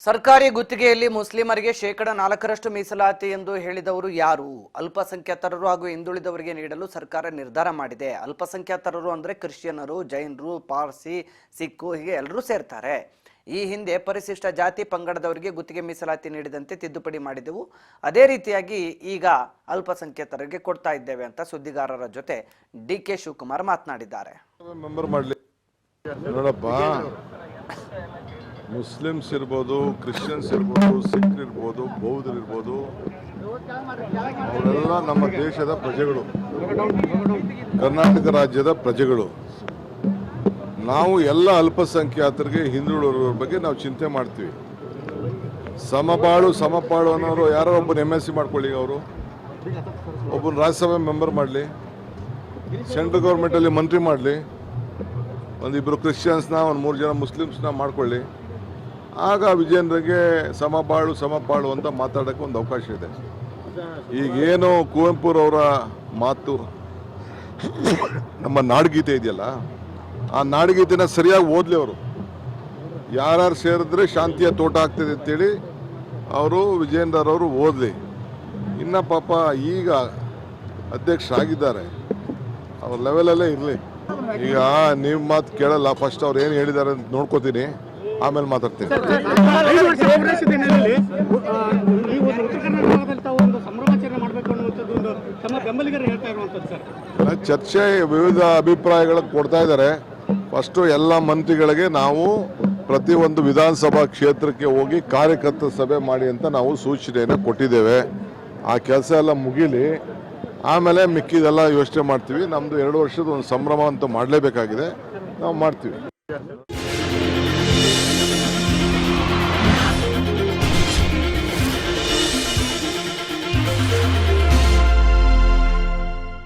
ಸರ್ಕಾರಿ ಗುತ್ತಿಗೆಯಲ್ಲಿ ಮುಸ್ಲಿಮರಿಗೆ ಶೇಕಡ 4ರಷ್ಟು ಮೀಸಲಾತಿ ಎಂದು ಹೇಳಿದವರು ಯಾರು? ಅಲ್ಪಸಂಖ್ಯಾತರು ಹಾಗೂ ಹಿಂದುಳಿದವರಿಗೆ ನೀಡಲು ಸರ್ಕಾರ ನಿರ್ಧಾರ ಮಾಡಿದೆ. ಅಲ್ಪಸಂಖ್ಯಾತರು ಅಂದ್ರೆ ಕ್ರಿಶ್ಚಿಯನ್ನರು, ಜೈನರು, ಪಾರ್ಸಿ, ಸಿಕ್ಕು ಹೀಗೆ ಎಲ್ಲರೂ ಸೇರ್ತಾರೆ. ಈ ಹಿಂದೆ ಪರಿಶಿಷ್ಟ ಜಾತಿ ಪಂಗಡದವರಿಗೆ ಗುತ್ತಿಗೆ ಮೀಸಲಾತಿ ನೀಡಿದಂತೆ ತಿದ್ದುಪಡಿ ಮಾಡಿದೆವು. ಅದೇ ರೀತಿಯಾಗಿ ಈಗ ಅಲ್ಪಸಂಖ್ಯಾತರಿಗೆ ಕೊಡ್ತಾ ಇದ್ದೇವೆ ಅಂತ ಸುದ್ದಿಗಾರರ ಜೊತೆ ಡಿ.ಕೆ. ಶಿವಕುಮಾರ್ ಮಾತನಾಡಿದ್ದಾರೆ. ಮುಸ್ಲಿಮ್ಸ್ ಇರ್ಬೋದು, ಕ್ರಿಶ್ಚಿಯನ್ಸ್ ಇರ್ಬೋದು, ಸಿಖ್ ಇರ್ಬೋದು, ಬೌದ್ಧರು ಇರ್ಬೋದು, ಅವರೆಲ್ಲ ನಮ್ಮ ದೇಶದ ಪ್ರಜೆಗಳು, ಕರ್ನಾಟಕ ರಾಜ್ಯದ ಪ್ರಜೆಗಳು. ನಾವು ಎಲ್ಲ ಅಲ್ಪಸಂಖ್ಯಾತರಿಗೆ, ಹಿಂದುಳಿದವರ ಬಗ್ಗೆ ನಾವು ಚಿಂತೆ ಮಾಡ್ತೀವಿ. ಸಮಪಾಳು ಅನ್ನೋರು ಯಾರೋ ಒಬ್ಬನ MSc ಮಾಡ್ಕೊಳ್ಳಿ, ಅವರು ಒಬ್ಬನ ರಾಜ್ಯಸಭೆ ಮೆಂಬರ್ ಮಾಡಲಿ, ಸೆಂಟ್ರಲ್ ಗೌರ್ಮೆಂಟಲ್ಲಿ ಮಂತ್ರಿ ಮಾಡಲಿ, ಒಂದಿಬ್ಬರು ಕ್ರಿಶ್ಚಿಯನ್ಸ್ನ, ಒಂದು 3 ಜನ ಮುಸ್ಲಿಮ್ಸ್ನ ಮಾಡ್ಕೊಳ್ಳಿ. ಆಗ ವಿಜೇಂದ್ರಗೆ ಸಮಪಾಳು ಅಂತ ಮಾತಾಡೋಕ್ಕೆ ಒಂದು ಅವಕಾಶ ಇದೆ. ಈಗೇನು ಕುವೆಂಪುರವರ ಮಾತು, ನಮ್ಮ ನಾಡಗೀತೆ ಇದೆಯಲ್ಲ, ಆ ನಾಡಗೀತೆನ ಸರಿಯಾಗಿ ಓದಲಿ. ಅವರು ಯಾರ್ಯಾರು ಸೇರಿದ್ರೆ ಶಾಂತಿಯ ತೋಟ ಆಗ್ತದೆ ಅಂತೇಳಿ ಅವರು ವಿಜೇಂದ್ರವರು ಓದಲಿ. ಇನ್ನು ಪಾಪ ಈಗ ಅಧ್ಯಕ್ಷರಾಗಿದ್ದಾರೆ, ಅವ್ರ ಲೆವೆಲಲ್ಲೇ ಇರಲಿ. ಈಗ ನೀವು ಮಾತು ಕೇಳಲ್ಲ, ಫಸ್ಟ್ ಅವ್ರು ಏನು ಹೇಳಿದ್ದಾರೆ ಅಂತ ನೋಡ್ಕೋತೀನಿ, ಆಮೇಲೆ ಮಾತಾಡ್ತೀನಿ. ಚರ್ಚೆ ವಿವಿಧ ಅಭಿಪ್ರಾಯಗಳು ಕೊಡ್ತಾ ಇದ್ದಾರೆ. ಫಸ್ಟು ಎಲ್ಲ ಮಂತ್ರಿಗಳಿಗೆ ನಾವು ಪ್ರತಿಯೊಂದು ವಿಧಾನಸಭಾ ಕ್ಷೇತ್ರಕ್ಕೆ ಹೋಗಿ ಕಾರ್ಯಕರ್ತರ ಸಭೆ ಮಾಡಿ ಅಂತ ನಾವು ಸೂಚನೆಯನ್ನು ಕೊಟ್ಟಿದ್ದೇವೆ. ಆ ಕೆಲಸ ಎಲ್ಲ ಮುಗಿಲಿ, ಆಮೇಲೆ ಮಿಕ್ಕಿದೆಲ್ಲ ಯೋಚನೆ ಮಾಡ್ತೀವಿ. ನಮ್ಮದು 2 ವರ್ಷದ ಒಂದು ಸಂಭ್ರಮ ಅಂತ ಮಾಡಲೇಬೇಕಾಗಿದೆ, ನಾವು ಮಾಡ್ತೀವಿ.